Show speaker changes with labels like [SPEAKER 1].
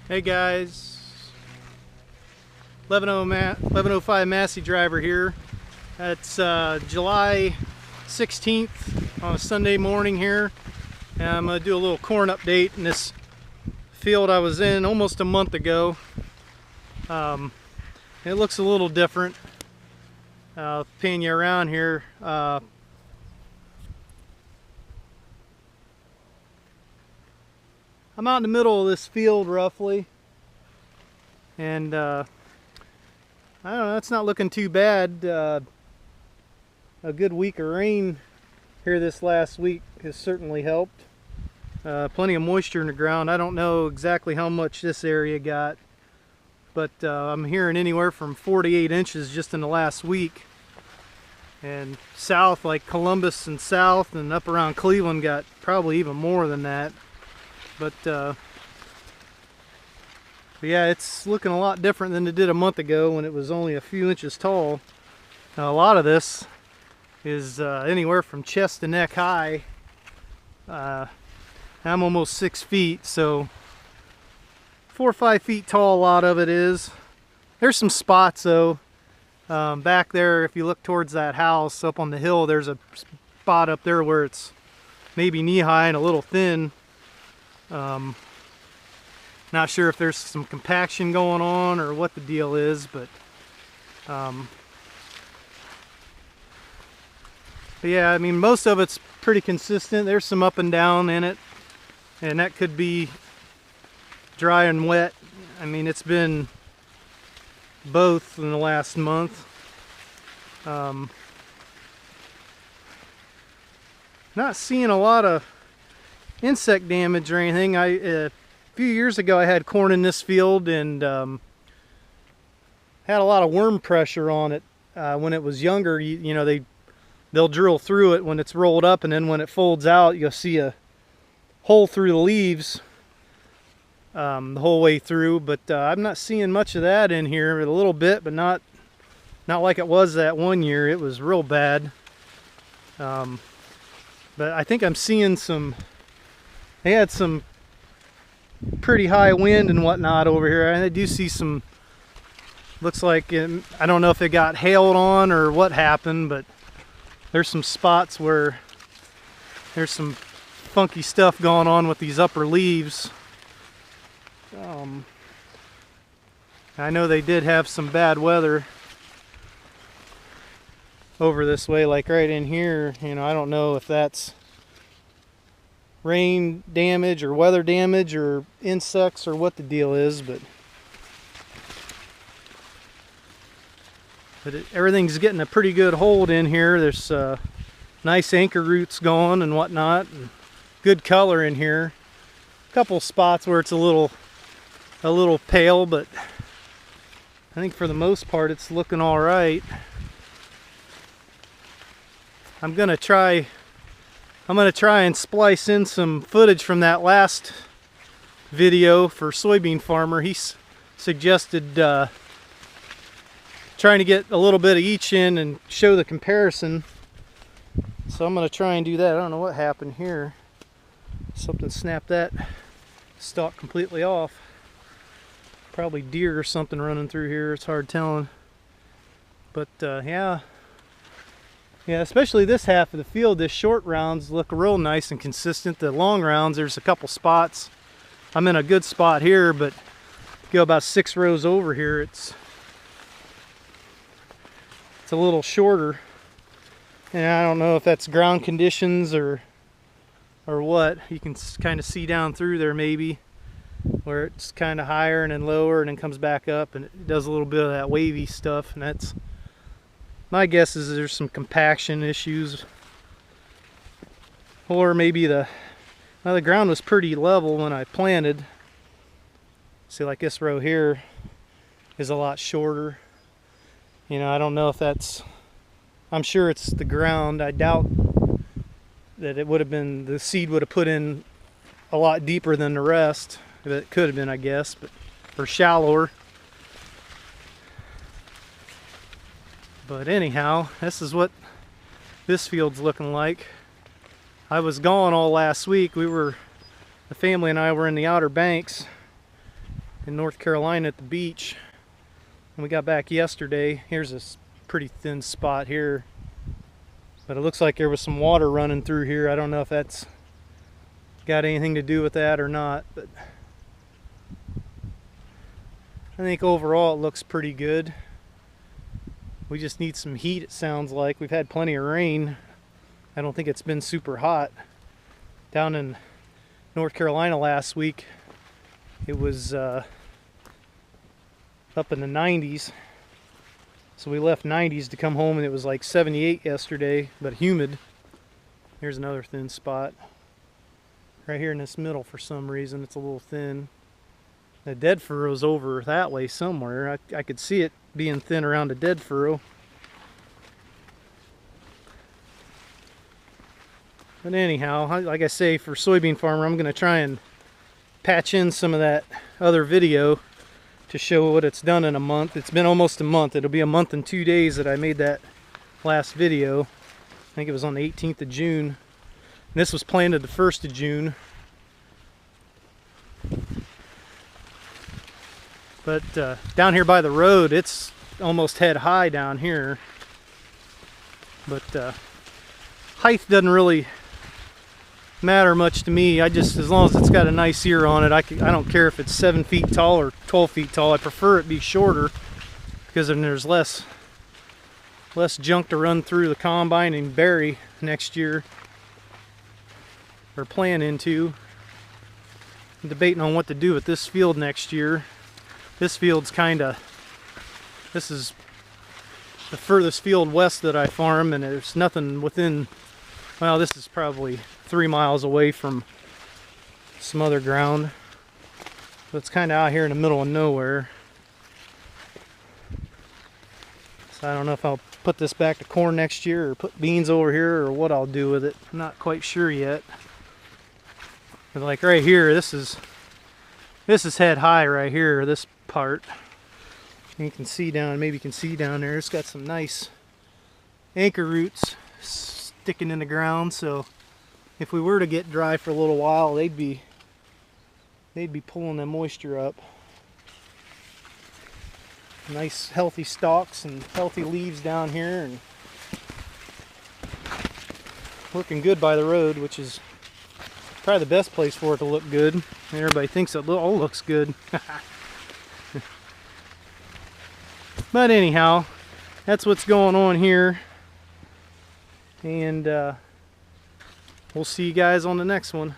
[SPEAKER 1] Hey guys, 11:05 Massey driver here. It's July 16th on a Sunday morning here. And I'm going to do a little corn update in this field I was in almost a month ago. It looks a little different. Pan you around here. I'm out in the middle of this field roughly, and I don't know, it's not looking too bad. A good week of rain here this last week has certainly helped. Plenty of moisture in the ground. I don't know exactly how much this area got, but I'm hearing anywhere from 4 to 8 inches just in the last week. And south, like Columbus and south and up around Cleveland, got probably even more than that. But yeah, it's looking a lot different than it did a month ago when it was only a few inches tall. Now, a lot of this is anywhere from chest to neck high. I'm almost 6 feet, so 4 or 5 feet tall. A lot of it is. There's some spots though. Back there, if you look towards that house up on the hill, there's a spot up there where it's maybe knee high and a little thin. Not sure if there's some compaction going on or what the deal is, but yeah, I mean, most of it's pretty consistent. There's some up and down in it, and that could be dry and wet. I mean, it's been both in the last month. Not seeing a lot of insect damage or anything. A few years ago I had corn in this field and had a lot of worm pressure on it when it was younger. You know, they'll drill through it when it's rolled up, and then when it folds out you'll see a hole through the leaves the whole way through. But I'm not seeing much of that in here. A little bit, but not like it was that one year. It was real bad. But I think I'm seeing some. They had some pretty high wind and whatnot over here. I do see some, looks like, I don't know if it got hailed on or what happened, but there's some spots where there's some funky stuff going on with these upper leaves. I know they did have some bad weather over this way, like right in here. You know, I don't know if that's rain damage or weather damage or insects or what the deal is, but everything's getting a pretty good hold in here. There's nice anchor roots going and whatnot, and good color in here. A couple spots where it's a little pale, but I think for the most part it's looking all right. I'm gonna try and splice in some footage from that last video for Soybean Farmer. He suggested trying to get a little bit of each in and show the comparison. So I'm going to try and do that. I don't know what happened here. Something snapped that stalk completely off. Probably deer or something running through here. It's hard telling. But yeah, especially this half of the field, the short rounds look real nice and consistent. The long rounds, there's a couple spots. I'm in a good spot here, but go about 6 rows over here, it's a little shorter. And I don't know if that's ground conditions or what. You can kind of see down through there maybe, where it's kind of higher and then lower and then comes back up, and it does a little bit of that wavy stuff, and that's, my guess is there's some compaction issues, or maybe the ground was pretty level when I planted. See, like this row here is a lot shorter. You know, I don't know if that's, I'm sure it's the ground. I doubt that it would have been, the seed would have put in a lot deeper than the rest. It could have been, I guess, but, or shallower. But anyhow, this is what this field's looking like. I was gone all last week. The family and I were in the Outer Banks, in North Carolina at the beach. And we got back yesterday. Here's this pretty thin spot here, but it looks like there was some water running through here. I don't know if that's got anything to do with that or not, but I think overall it looks pretty good. We just need some heat, it sounds like. We've had plenty of rain. I don't think it's been super hot. Down in North Carolina last week, it was up in the 90s. So we left 90s to come home, and it was like 78 yesterday, but humid. Here's another thin spot. Right here in this middle, for some reason, it's a little thin. The dead furrow's over that way somewhere. I could see it being thin around a dead furrow. But anyhow, like I say, for Soybean Farmer, I'm going to try and patch in some of that other video to show what it's done in a month. It's been almost a month. It'll be a month and 2 days that I made that last video. I think it was on the 18th of June. And this was planted the 1st of June. But down here by the road, it's almost head high down here. But height doesn't really matter much to me. As long as it's got a nice ear on it, I don't care if it's 7 feet tall or 12 feet tall. I prefer it be shorter, because then there's less junk to run through the combine and bury next year, or planning to. I'm debating on what to do with this field next year. This field's this is the furthest field west that I farm, and there's nothing within, well, this is probably 3 miles away from some other ground. So it's kind of out here in the middle of nowhere. So I don't know if I'll put this back to corn next year or put beans over here or what I'll do with it. I'm not quite sure yet. But like right here, this is head high right here, this part. And you can see down, maybe you can see down there, it's got some nice anchor roots sticking in the ground, so if we were to get dry for a little while, they'd be pulling the moisture up. Nice healthy stalks and healthy leaves down here, and looking good by the road, which is probably the best place for it to look good. Everybody thinks it all looks good. But anyhow, that's what's going on here, and we'll see you guys on the next one.